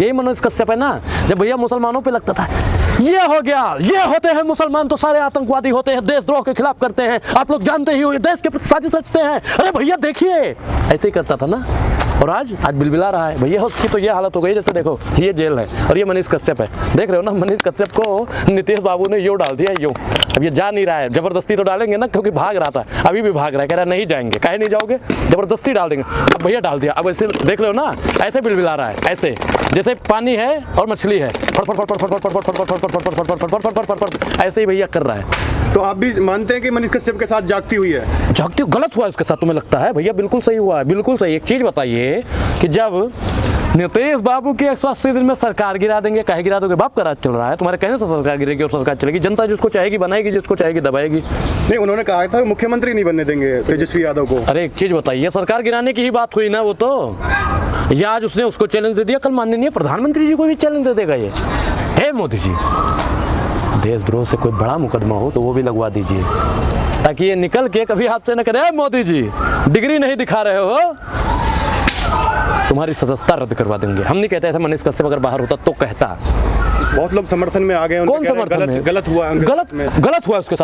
यही मनोज कश्यप है ना। जब भैया मुसलमानों पे लगता था ये हो गया, ये होते हैं मुसलमान तो सारे आतंकवादी होते हैं, देशद्रोह के खिलाफ करते हैं, आप लोग जानते ही हो, देश के प्रति साजिश रचते हैं, अरे भैया देखिए, ऐसे ही करता था ना। और आज बिलबिला रहा है भैया। उसकी तो ये हालत हो गई, जैसे देखो ये जेल है और ये मनीष कश्यप है, देख रहे हो ना। मनीष कश्यप को नीतीश बाबू ने यूँ डाल दिया, यूँ। अब ये जा नहीं रहा है, जबरदस्ती तो डालेंगे ना, क्योंकि भाग रहा था, अभी भी भाग रहा है, कह रहा है नहीं जाएंगे। काहे नहीं जाओगे, जबरदस्ती डाल देंगे। अब भैया डाल दिया, अब ऐसे देख रहे हो ना, ऐसे बिलबिला रहा है, ऐसे जैसे पानी है और मछली है, ऐसे ही भैया कर रहा है। तो आप भी मानते हैं कि मनीष कश्यप के साथ जागती हुई है? जागती गलत हुआ उसके साथ, तुम्हें लगता है? भैया बिल्कुल सही हुआ है, बिल्कुल सही। एक चीज बताइए कि जब नीतीश बाबू की 180 दिन में सरकार गिरा देंगे, काहे गिरा दोगे? बाप का राज चल रहा है, तुम्हारे कहने से सरकार गिरेगी और सरकार चलेगी। जनता जिसको चाहेगी बनाएगी, जिसको चाहेगी दबाएगी। नहीं, उन्होंने कहा था मुख्यमंत्री नहीं बनने देंगे तेजस्वी यादव को। अरे एक चीज बताइए, सरकार गिराने की ही बात हुई ना वो तो। ये आज उसने उसको चैलेंज दे दिया, कल माननीय प्रधानमंत्री जी को भी चैलेंज दे देगा ये। हे मोदी जी, देशद्रोह से कोई बड़ा मुकदमा हो तो वो भी लगवा दीजिए, ताकि ये निकल के कभी आपसे न करे मोदी जी डिग्री नहीं दिखा रहे हो, तुम्हारी सदस्यता रद्द करवा देंगे। हम नहीं कहते ऐसा, मनीष कश्यप अगर बाहर होता तो कहता। बहुत लोग समर्थन में आ गए। कौन समर्थन में? गलत हुआ, गलत हुआ उसके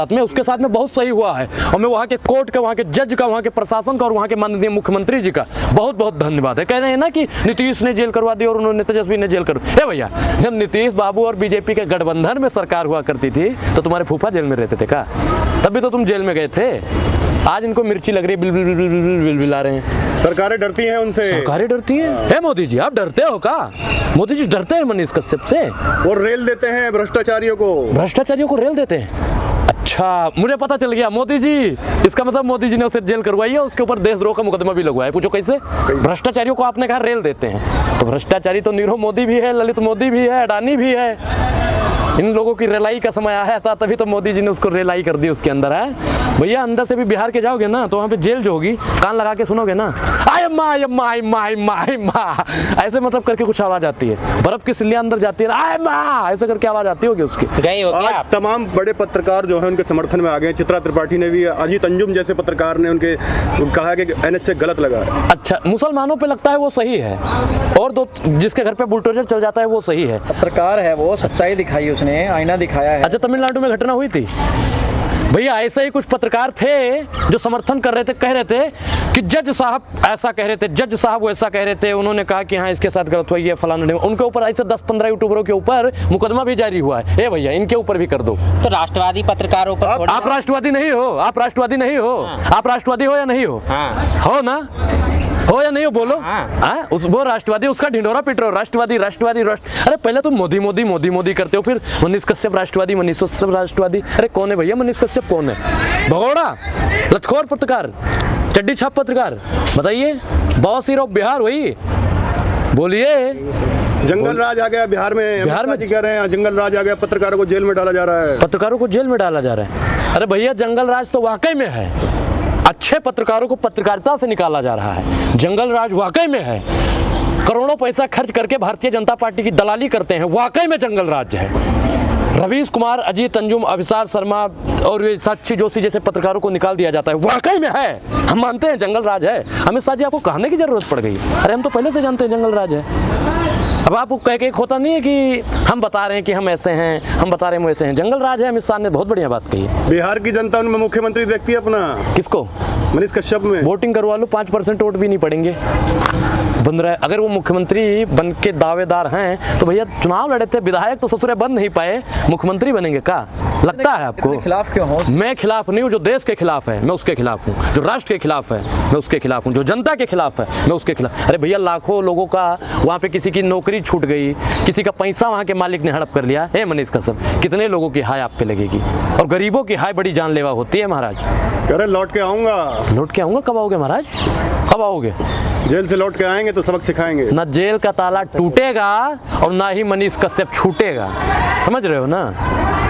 साथ में बहुत सही हुआ है। और मैं वहाँ के कोर्ट का, वहाँ के जज का, वहाँ के प्रशासन का और वहाँ के माननीय मुख्यमंत्री जी का बहुत बहुत धन्यवाद है। कह रहे हैं ना कि नीतीश ने जेल करवा दी और उन्होंने तेजस्वी ने जेल करवा। भैया जब नीतीश बाबू और बीजेपी के गठबंधन में सरकार हुआ करती थी तो तुम्हारे फूफा जेल में रहते थे क्या? तभी तो तुम जेल में गए थे। आज इनको मिर्ची लग रही है, बिलबिला रहे हैं। सरकारें डरती हैं उनसे। सरकारें डरती हैं? हे मोदी जी, आप डरते हो क्या? मोदी जी डरते हैं मनीष कश्यप से। वो रेल देते हैं भ्रष्टाचारियों को रेल देते हैं। अच्छा, मुझे पता चल गया मोदी जी, इसका मतलब मोदी जी ने उसे जेल करवाई है, उसके ऊपर देशद्रोह का मुकदमा भी लगवाया है। पूछो कैसे? भ्रष्टाचारियों को आपने कहा रेल देते हैं, तो भ्रष्टाचारी तो नीरव मोदी भी है, ललित मोदी भी है, अडानी भी है। इन लोगों की रेलाई का समय आया था, तभी तो मोदी जी ने उसको रेलाई कर दी उसके अंदर है। भैया अंदर से भी बिहार के जाओगे ना तो वहाँ पे जेल जो होगी, कान लगा के सुनोगे ना, आय माँ ऐसे मतलब करके कुछ आवाज आती है। बर्फ की सिल्लियाँ अंदर जाती है, आय माँ ऐसे करके आवाज आती होगी उसकी। गई हो क्या? तमाम बड़े पत्रकार जो है उनके समर्थन में आ गए। चित्रा त्रिपाठी ने भी, अजीत अंजुम जैसे पत्रकार ने उनके कहा कि एनएसए गलत लगा। अच्छा, मुसलमानों पे लगता है वो सही है, और दो जिसके घर पे बुलडोजर चल जाता है वो सही है। पत्रकार है वो, सच्चाई दिखाई उसने, आईना दिखाया है। अच्छा, तमिलनाडु में घटना हुई थी भैया, ऐसे ही कुछ पत्रकार थे जो समर्थन कर रहे थे, कह रहे थे कि जज साहब ऐसा कह रहे थे, जज साहब वैसा कह रहे थे, उन्होंने कहा कि हाँ इसके साथ गलत हुआ, ये फलाना। उनके ऊपर ऐसे 10-15 यूट्यूबरों के ऊपर मुकदमा भी जारी हुआ है। ए भैया इनके ऊपर भी कर दो। तो राष्ट्रवादी पत्रकारों पर आप राष्ट्रवादी नहीं हो, आप राष्ट्रवादी नहीं हो। आप राष्ट्रवादी हो या नहीं हो? हो ना, हो या नहीं हो? बोलो। वो राष्ट्रवादी, उसका ढिंडोरा पिट रहे हो, राष्ट्रवादी राष्ट्रवादी राष्ट्र। अरे पहले तुम मोदी मोदी मोदी मोदी करते हो, फिर मनीष कश्यप राष्ट्रवादी, मनीष कश्यप राष्ट्रवादी। अरे कौन है भैया मनीष कश्यप? कौन है? भगोड़ा, लतखोर पत्रकार, चड्डी छाप पत्रकार, बताइए। बॉस हीरो बिहार वही, बोलिए। जंगल राज आ गया बिहार में। बिहार में कह रहे हैं जंगल राज आ गया, पत्रकारों को जेल में डाला जा रहा है। पत्रकारों को जेल में डाला जा रहा है? अरे भैया जंगल राज तो वाकई में है, अच्छे पत्रकारों को पत्रकारिता से निकाला जा रहा है। जंगल राज वाकई में है, करोड़ों पैसा खर्च करके भारतीय जनता पार्टी की दलाली करते हैं, वाकई में जंगल राज है। रवीश कुमार, अजीत अंजुम, अभिसार शर्मा और ये साक्षी जोशी जैसे पत्रकारों को निकाल दिया जाता है, वाकई में है। हम मानते हैं जंगल राज है। अमित शाह जी आपको कहने की जरूरत पड़ गई? अरे हम तो पहले से जानते हैं जंगल राज है। अब आपको कह के होता नहीं है कि हम बता रहे हैं कि हम ऐसे हैं, हम बता रहे हैं वैसे हैं। जंगल राज है। अमित शाह ने बहुत बढ़िया बात कही है। बिहार की जनता उनमें मुख्यमंत्री देखती है अपना। किसको? मनीष कश्यप में। वोटिंग करवा लो, 5% वोट भी नहीं पड़ेंगे। बन रहा है, अगर वो मुख्यमंत्री बन के दावेदार हैं तो भैया चुनाव लड़े थे, विधायक तो ससुरे बन नहीं पाए, मुख्यमंत्री बनेंगे क्या? लगता है आपको? खिलाफ क्यों हो? मैं खिलाफ नहीं हूँ। जो देश के खिलाफ है मैं उसके खिलाफ हूँ, जो राष्ट्र के खिलाफ है मैं उसके खिलाफ हूँ, जो जनता के खिलाफ है मैं उसके खिलाफ। अरे भैया लाखों लोगों का वहाँ पे किसी की नौकरी छूट गई, किसी का पैसा वहाँ के मालिक ने हड़प कर लिया। हे मनीष कश्यप, कितने लोगों की हाय आप पे लगेगी? और गरीबों की हाय बड़ी जानलेवा होती है महाराज। कह रहे लौट के आऊंगा। लौट के आऊंगा? कब आओगे महाराज? कब आओगे? जेल से लौट के आएंगे तो सबक सिखाएंगे। ना जेल का ताला टूटेगा और ना ही मनीष कश्यप छूटेगा, समझ रहे हो ना?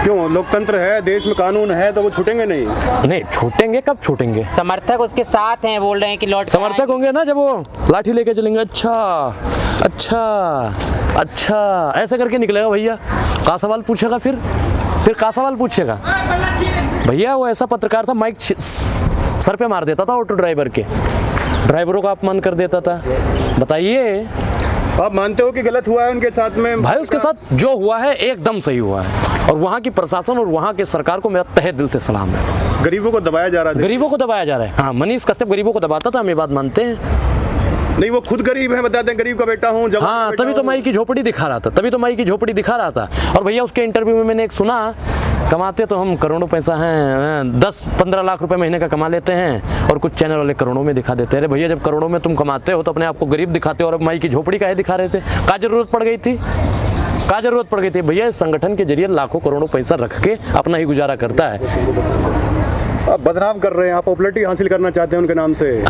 क्यों? लोकतंत्र है, देश में कानून है, तो वो छूटेंगे नहीं। नहीं छूटेंगे, कब छूटेंगे? समर्थक उसके साथ हैं, बोल रहे हैं कि लौट। समर्थक होंगे ना जब वो लाठी लेके चलेंगे। अच्छा अच्छा अच्छा, ऐसे करके निकलेगा भैया। का सवाल पूछेगा फिर का सवाल पूछेगा भैया? वो ऐसा पत्रकार था, माइक सर पे मार देता था ऑटो ड्राइवर के, ड्राइवरों का अपमान कर देता था। बताइए आप मानते हो कि गलत हुआ है उनके साथ में? भाई उसके साथ जो हुआ है एकदम सही हुआ है, और वहाँ की प्रशासन और वहाँ की सरकार को मेरा तहे दिल से सलाम है। गरीबों को दबाया जा रहा है। गरीबों को दबाया जा रहा है। हाँ, मनीष कश्यप गरीबों को दबाता था, हम ये बात मानते हैं। नहीं, वो खुद गरीब है, बताते हैं गरीब का बेटा हूँ। हाँ, तभी तो माई की झोपड़ी दिखा रहा था, और भैया उसके इंटरव्यू में मैंने एक सुना, कमाते तो हम करोड़ों पैसा हैं, 10-15 लाख रुपए महीने का कमा लेते हैं, और कुछ चैनल वाले करोड़ों में दिखा देते हैं। अरे भैया, जब करोड़ों में तुम कमाते हो तो अपने आप को गरीब दिखाते हो, और अब माई की झोपड़ी काहे दिखा रहे थे? क्या जरूरत पड़ गई थी? भैया, इस संगठन के जरिए लाखों करोड़ों पैसा रख के अपना ही गुजारा करता है। आप बदनाम कर रहे हैं, आप पॉपुलैरिटी हासिल करना चाहते हैं उनके नाम से।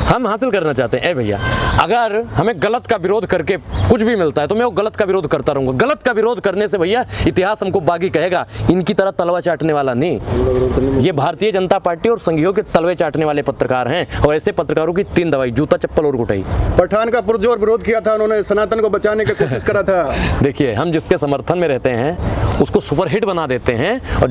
हम हासिल करना चाहते हैं। भैया, अगर हमें गलत का विरोध करके कुछ भी मिलता है तो मैं वो गलत का विरोध करता रहूंगा। गलत का विरोध करने से भैया इतिहास हमको बागी कहेगा, इनकी तरह तलवा चाटने वाला नहीं। ये भारतीय जनता पार्टी और संघियों के तलवे चाटने वाले पत्रकार हैं, और ऐसे पत्रकारों की 3 दवाई, जूता, चप्पल और कुटाई। पठान का पुरजोर विरोध किया था उन्होंने, सनातन को बचाने की कोशिश करा था। देखिए, हम जिसके समर्थन में रहते हैं उसको सुपरहिट बना देते हैं, और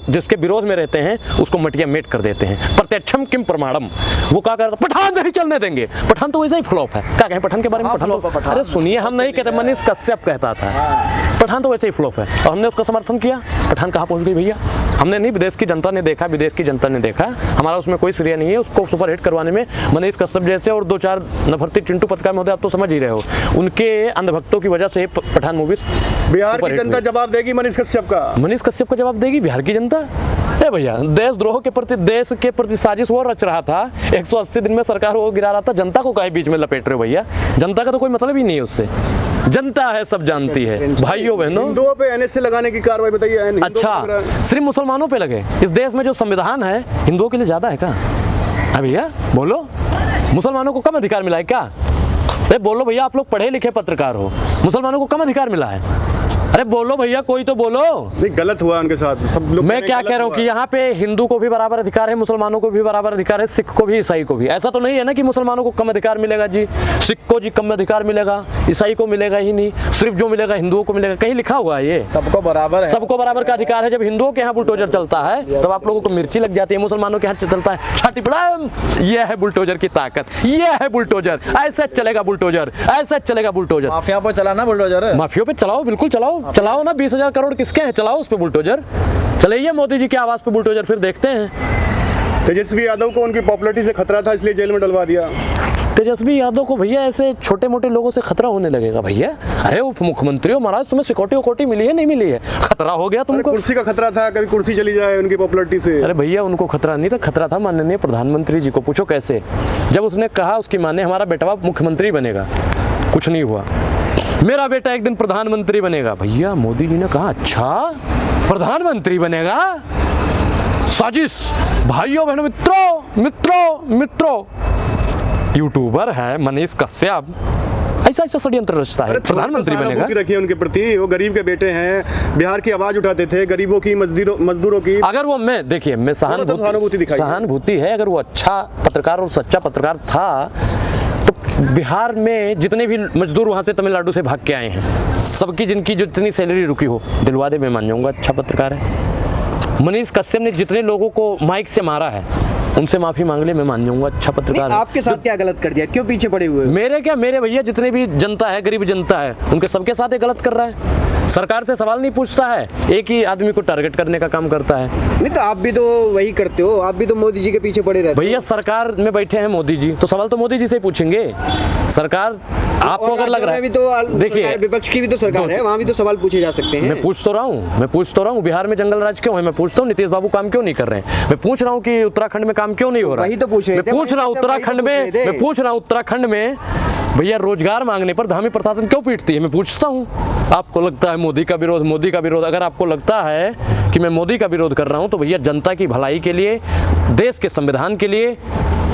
जिसके विरोध में रहते हैं उसको मटिया मेट कर देते हैं। प्रत्यक्षम किम प्रमाणम। वो क्या कर, पठान नहीं चलने देंगे। पठान तो वैसे ही फ्लॉप है। क्या कहें पठान के बारे में? पठान, अरे सुनिए, हम नहीं कहते, मनीष कश्यप कहता था पठान तो वैसे ही फ्लॉप है, और हमने उसका समर्थन किया। पठान कहाँ पहुंच गई भैया? हमने नहीं, विदेश की जनता ने देखा, हमारा उसमें कोई श्रेय नहीं है। उसको सुपरहिट करवाने में मनीष कश्यप जैसे और 2-4 नफरती चिंटू पत्रकार महोदय, आप तो समझ ही रहे हो, उनके अंधभक्तों की वजह से पठान मूवीज बिहार की जनता जवाब देगी मनीष कश्यप का जवाब देगी। बिहार की जनता भैया, देशद्रोह के प्रति, देश के प्रति साजिश वो रच रहा था। 180 दिन में सरकार वो गिरा रहा था। जनता को काहे बीच में लपेट रहे हो भैया? जनता का तो कोई मतलब ही नहीं है उससे। जनता है, सब जानती है। भाइयों बहनों, हिंदुओं पे एनएसए लगाने की कार्रवाई बताइए। अच्छा, सिर्फ मुसलमानों पे लगे? इस देश में जो संविधान है हिंदुओं के लिए ज्यादा है क्या? भैया बोलो, मुसलमानों को कम अधिकार मिला है क्या? अरे बोलो भैया, आप लोग पढ़े लिखे पत्रकार हो, मुसलमानों को कम अधिकार मिला है? अरे बोलो भैया, कोई तो बोलो। नहीं, गलत हुआ उनके साथ, सब लोग। मैं क्या कह रहा हूँ कि यहाँ पे हिंदू को भी बराबर अधिकार है, मुसलमानों को भी बराबर अधिकार है, सिख को भी, ईसाई को भी। ऐसा तो नहीं है ना कि मुसलमानों को कम अधिकार मिलेगा जी, सिख को जी कम अधिकार मिलेगा, ईसाई को मिलेगा ही नहीं, सिर्फ जो मिलेगा हिंदुओं को मिलेगा। कहीं लिखा हुआ है ये? सबको बराबर है, सबको बराबर का अधिकार है। जब हिंदुओं के यहाँ बुलडोजर चलता है तब आप लोगों को मिर्ची लग जाती है, मुसलमानों के यहाँ चलता है छाती पड़ा। ये है बुलडोजर की ताकत, ये है बुलडोजर। ऐसे चलेगा बुलडोजर, ऐसे चलेगा बुलडोजर। माफिया पर चलाना बुलडोजर, माफियों पे चलाओ, बिल्कुल चलाओ ना। 20,000 करोड़ किसके हैं? चलाओ उस पे बुलडोजर। चलाइए मोदी जी की आवाज पे बुलडोजर, फिर देखते हैं। तेजस्वी यादव को उनकी पॉपुलैरिटी से खतरा था, इसलिए जेल में डलवा दिया। तेजस्वी यादव को भैया ऐसे छोटे मोटे लोगों से खतरा होने लगेगा भैया? अरे उप मुख्यमंत्री हो महाराज, तुम्हें सिक्योरिटी मिली है, नहीं मिली है? खतरा हो गया तुमको? कुर्सी का खतरा था, कभी कुर्सी चली जाए उनकी पॉपुलैरिटी से। अरे भैया, उनको खतरा नहीं था, खतरा था माननीय प्रधानमंत्री जी को। पूछो कैसे? जब उसने कहा उसकी मां ने, हमारा बेटा मुख्यमंत्री बनेगा, कुछ नहीं हुआ। मेरा बेटा एक दिन प्रधानमंत्री बनेगा, भैया मोदी जी ने कहा अच्छा प्रधानमंत्री बनेगा। साजिश। भाइयों बहनों, मित्रों, यूट्यूबर है मनीष कश्यप, ऐसा षड्यंत्र रचता है, प्रधानमंत्री बनेगा। रखिए उनके प्रति, वो गरीब के बेटे हैं, बिहार की आवाज उठाते थे, गरीबों की, मजदूरों की। अगर वो, मैं सहानुभूति है, अगर वो अच्छा पत्रकार और सच्चा पत्रकार था तो बिहार में जितने भी मजदूर वहाँ से तमिलनाडु से भाग के आए हैं, सबकी जिनकी जितनी सैलरी रुकी हो दिलवा दे, मैं मान जाऊँगा अच्छा पत्रकार है। मनीष कश्यप ने जितने लोगों को माइक से मारा है उनसे माफी मांग ले, मैं मान जाऊंगा अच्छा पत्रकार है। आपके साथ क्या गलत कर दिया, क्यों पीछे पड़े हुए? मेरे भैया जितने भी जनता है, गरीब जनता है, उनके सबके साथ ये गलत कर रहा है। सरकार से सवाल नहीं पूछता है, एक ही आदमी को टारगेट करने का काम करता है। नहीं तो आप भी तो वही करते हो, आप भी तो मोदी जी के पीछे पड़े रहते हो। भैया सरकार में बैठे हैं मोदी जी, तो सवाल तो मोदी जी से पूछेंगे। सरकार आपको अगर लग रहा है, तो देखिए विपक्ष की भी तो सरकार है, वहाँ भी तो सवाल पूछे जा सकते हैं। मैं पूछ तो रहा हूँ बिहार में जंगल राज क्यों है, मैं पूछता हूँ नीतीश बाबू काम क्यों नहीं कर रहे हैं, मैं पूछ रहा हूँ कि उत्तराखंड में काम क्यों नहीं हो रहा है, मैं पूछ रहा हूँ उत्तराखंड में भैया रोजगार मांगने पर धामी प्रशासन क्यों पीटती है, मैं पूछता हूँ। आपको लगता है मोदी का विरोध, अगर आपको लगता है कि मैं मोदी का विरोध कर रहा हूँ तो भैया जनता की भलाई के लिए, देश के संविधान के लिए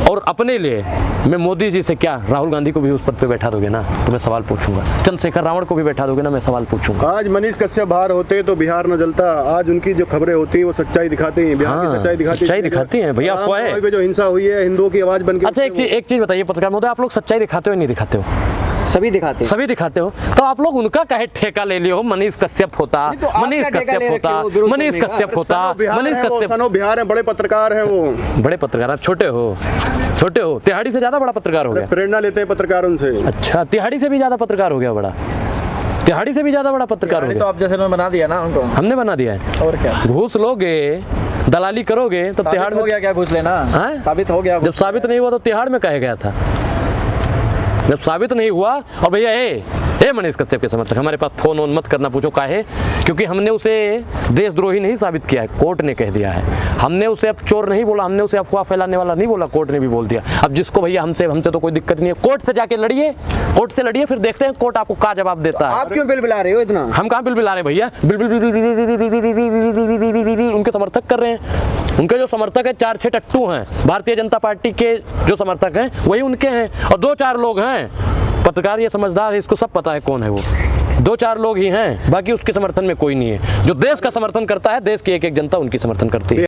और अपने लिए मैं मोदी जी से क्या, राहुल गांधी को भी उस पद पे बैठा दोगे ना तो मैं सवाल पूछूंगा, चंद्रशेखर रावण को भी बैठा दोगे ना मैं सवाल पूछूंगा। आज मनीष कश्यप बाहर होते तो बिहार न जलता। आज उनकी जो खबरें होती हैं वो सच्चाई दिखाती हैं, बिहार की सच्चाई दिखाती हैं भैया। अफवाह जो हिंसा हुई है, हिंदुओं की आवाज बन के। अच्छा एक चीज बताइए पत्रकार महोदय, आप लोग सच्चाई दिखाते हो नहीं दिखाते हो? सभी दिखाते हो। तो आप लोग उनका काहे ठेका ले लियो? मनीष कश्यप होता, बिहार है, बड़े पत्रकार हैं वो। बड़े पत्रकार, आप छोटे हो छोटे हो, तिहाड़ी से ज्यादा बड़ा पत्रकार हो गया। प्रेरणा लेते हैं पत्रकारों से। अच्छा, तिहाड़ी से भी ज्यादा पत्रकार हो गया बड़ा, तिहाड़ी से भी ज्यादा बड़ा पत्रकार हो तो गया। आप जैसे उन्होंने बना दिया ना उनको, हमने बना दिया है। और क्या घूस लोगे, दलाली करोगे तब तिहाड़ साबित हो में गया क्या घूस लेना? हाँ? साबित हो गया जब साबित नहीं हुआ तो तिहाड़ में कहे गया था। जब साबित नहीं हुआ, और भैया ए मनीष कश्यप के समर्थक हमारे पास फोन ऑन मत करना, पूछो काहे, क्योंकि हमने उसे देशद्रोही नहीं साबित किया है, कोर्ट ने कह दिया है। हमने उसे अब चोर नहीं बोला, हमने उसे अफवाह फैलाने वाला नहीं बोला, कोर्ट ने भी बोल दिया। अब जिसको भैया हमसे तो कोई दिक्कत नहीं है, कोर्ट से जाके लड़िए, कोर्ट से लड़िए, फिर देखते हैं कोर्ट आपको क्या जवाब देता है। आप क्यों बिल बिला रहे हो इतना? हम कहाँ बिल बिला रहे भैया, उनके समर्थक कर रहे हैं। उनके जो समर्थक है 4-6 टट्टू हैं, भारतीय जनता पार्टी के जो समर्थक हैं वही उनके हैं, और 2-4 लोग हैं पत्रकार, ये समझदार है, इसको सब पता है कौन है वो। 2-4 लोग ही हैं, बाकी उसके समर्थन में कोई नहीं है। जो देश का समर्थन करता है, देश की एक जनता उनकी समर्थन करती है।